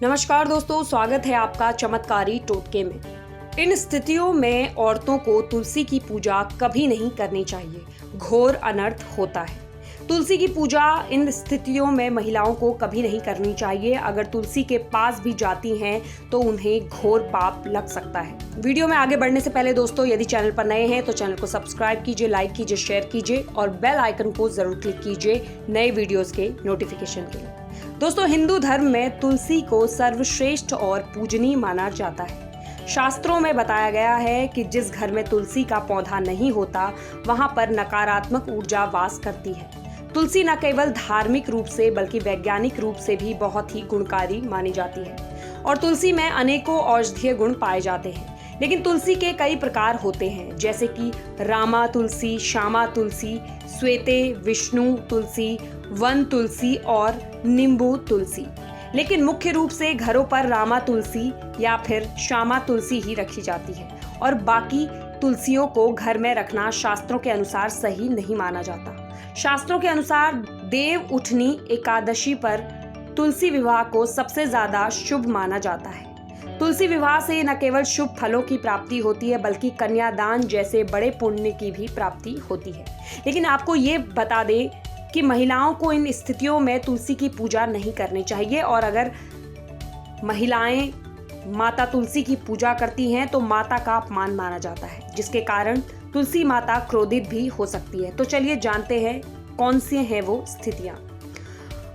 नमस्कार दोस्तों, स्वागत है आपका चमत्कारी टोटके में। इन स्थितियों में औरतों को तुलसी की पूजा कभी नहीं करनी चाहिए, घोर अनर्थ होता है। तुलसी की पूजा इन स्थितियों में महिलाओं को कभी नहीं करनी चाहिए। अगर तुलसी के पास भी जाती हैं तो उन्हें घोर पाप लग सकता है। वीडियो में आगे बढ़ने से पहले दोस्तों, यदि चैनल पर नए हैं तो चैनल को सब्सक्राइब कीजिए, लाइक कीजिए, शेयर कीजिए और बेल आइकन को जरूर क्लिक कीजिए नए वीडियोस के नोटिफिकेशन के लिए। दोस्तों, हिंदू धर्म में तुलसी को सर्वश्रेष्ठ और पूजनीय माना जाता है। शास्त्रों में बताया गया है कि जिस घर में तुलसी का पौधा नहीं होता वहां पर नकारात्मक ऊर्जा वास करती है। तुलसी न केवल धार्मिक रूप से बल्कि वैज्ञानिक रूप से भी बहुत ही गुणकारी मानी जाती है और तुलसी में अनेकों औषधीय गुण पाए जाते हैं। लेकिन तुलसी के कई प्रकार होते हैं, जैसे कि रामा तुलसी, श्यामा तुलसी, श्वेते विष्णु तुलसी, वन तुलसी और नींबू तुलसी। लेकिन मुख्य रूप से घरों पर रामा तुलसी या फिर श्यामा तुलसी ही रखी जाती है और बाकी तुलसियों को घर में रखना शास्त्रों के अनुसार सही नहीं माना जाता। शास्त्रों के अनुसार देव उठनी एकादशी पर तुलसी विवाह को सबसे ज्यादा शुभ माना जाता है। तुलसी विवाह से न केवल शुभ फलों की प्राप्ति होती है बल्कि कन्यादान जैसे बड़े पुण्य की भी प्राप्ति होती है। लेकिन आपको ये बता दें कि महिलाओं को इन स्थितियों में तुलसी की पूजा नहीं करनी चाहिए और अगर महिलाएं माता तुलसी की पूजा करती हैं तो माता का अपमान माना जाता है, जिसके कारण तुलसी माता क्रोधित भी हो सकती है। तो चलिए जानते हैं कौन सी हैं वो स्थितियां।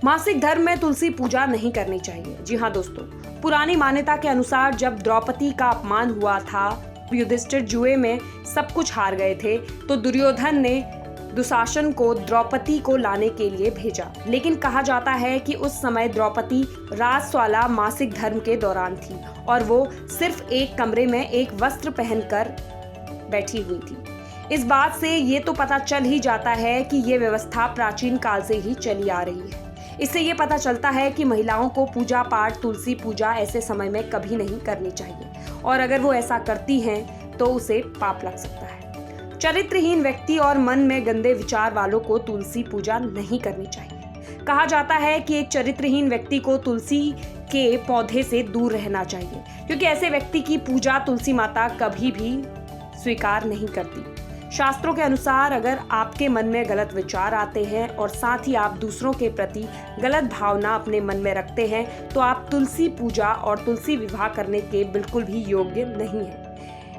मासिक धर्म में तुलसी पूजा नहीं करनी चाहिए। जी हाँ दोस्तों, पुरानी मान्यता के अनुसार जब द्रौपदी का अपमान हुआ था, युधिष्ठिर जुए में सब कुछ हार गए थे, तो दुर्योधन ने दुशासन को द्रौपदी को लाने के लिए भेजा। लेकिन कहा जाता है कि उस समय द्रौपदी राजस्वाला मासिक धर्म के दौरान थी और वो सिर्फ एक कमरे में एक वस्त्र पहनकर बैठी हुई थी। इस बात से ये तो पता चल ही जाता है कि ये व्यवस्था प्राचीन काल से ही चली आ रही है। इससे ये पता चलता है कि महिलाओं को पूजा पाठ, तुलसी पूजा ऐसे समय में कभी नहीं करनी चाहिए और अगर वो ऐसा करती हैं तो उसे पाप लग सकता है। चरित्रहीन व्यक्ति और मन में गंदे विचार वालों को तुलसी पूजा नहीं करनी चाहिए। कहा जाता है कि एक चरित्रहीन व्यक्ति को तुलसी के पौधे से दूर रहना चाहिए, क्योंकि ऐसे व्यक्ति की पूजा तुलसी माता कभी भी स्वीकार नहीं करती। शास्त्रों के अनुसार अगर आपके मन में गलत विचार आते हैं और साथ ही आप दूसरों के प्रति गलत भावना अपने मन में रखते हैं तो आप तुलसी पूजा और तुलसी विवाह करने के बिल्कुल भी योग्य नहीं हैं।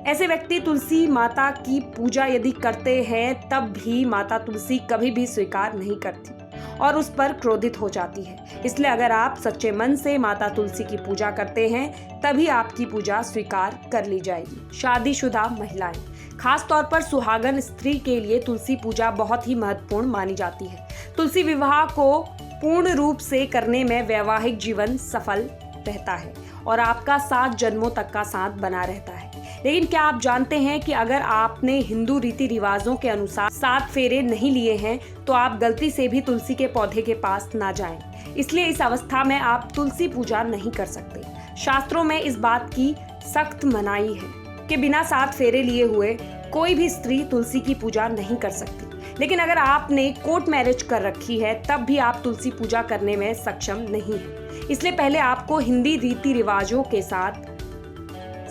ऐसे व्यक्ति तुलसी माता की पूजा यदि करते हैं तब भी माता तुलसी कभी भी स्वीकार नहीं करती और उस पर क्रोधित हो जाती है। इसलिए अगर आप सच्चे मन से माता तुलसी की पूजा करते हैं तभी आपकी पूजा स्वीकार कर ली जाएगी। शादीशुदा महिलाएं, खास तौर पर सुहागन स्त्री के लिए तुलसी पूजा बहुत ही महत्वपूर्ण मानी जाती है। तुलसी विवाह को पूर्ण रूप से करने में वैवाहिक जीवन सफल रहता है और आपका 7 जन्मों तक का साथ बना रहता है। लेकिन क्या आप जानते हैं कि अगर आपने हिंदू रीति रिवाजों के अनुसार 7 फेरे नहीं लिए हैं तो आप गलती से भी तुलसी के पौधे के पास ना जाएं। इसलिए इस अवस्था में आप तुलसी पूजा नहीं कर सकते। शास्त्रों में इस बात की सख्त मनाही है कि बिना 7 फेरे लिए हुए कोई भी स्त्री तुलसी की पूजा नहीं कर सकती। लेकिन अगर आपने कोर्ट मैरिज कर रखी है तब भी आप तुलसी पूजा करने में सक्षम नहीं है। इसलिए पहले आपको हिंदी रीति रिवाजों के साथ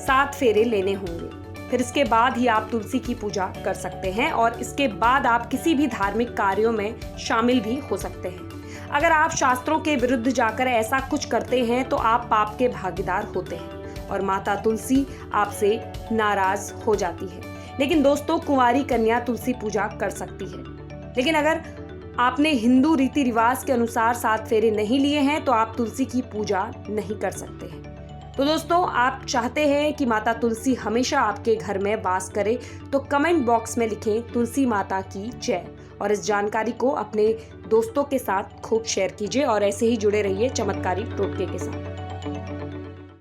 7 फेरे लेने होंगे, फिर इसके बाद ही आप तुलसी की पूजा कर सकते हैं और इसके बाद आप किसी भी धार्मिक कार्यों में शामिल भी हो सकते हैं। अगर आप शास्त्रों के विरुद्ध जाकर ऐसा कुछ करते हैं तो आप पाप के भागीदार होते हैं और माता तुलसी आपसे नाराज हो जाती है। लेकिन दोस्तों, कुंवारी कन्या तुलसी पूजा कर सकती है। लेकिन अगर आपने हिंदू रीति रिवाज के अनुसार 7 फेरे नहीं लिए हैं तो आप तुलसी की पूजा नहीं कर सकते हैं। तो दोस्तों, आप चाहते हैं कि माता तुलसी हमेशा आपके घर में वास करे तो कमेंट बॉक्स में लिखें तुलसी माता की जय और इस जानकारी को अपने दोस्तों के साथ खूब शेयर कीजिए और ऐसे ही जुड़े रहिए चमत्कारी टोटके के साथ।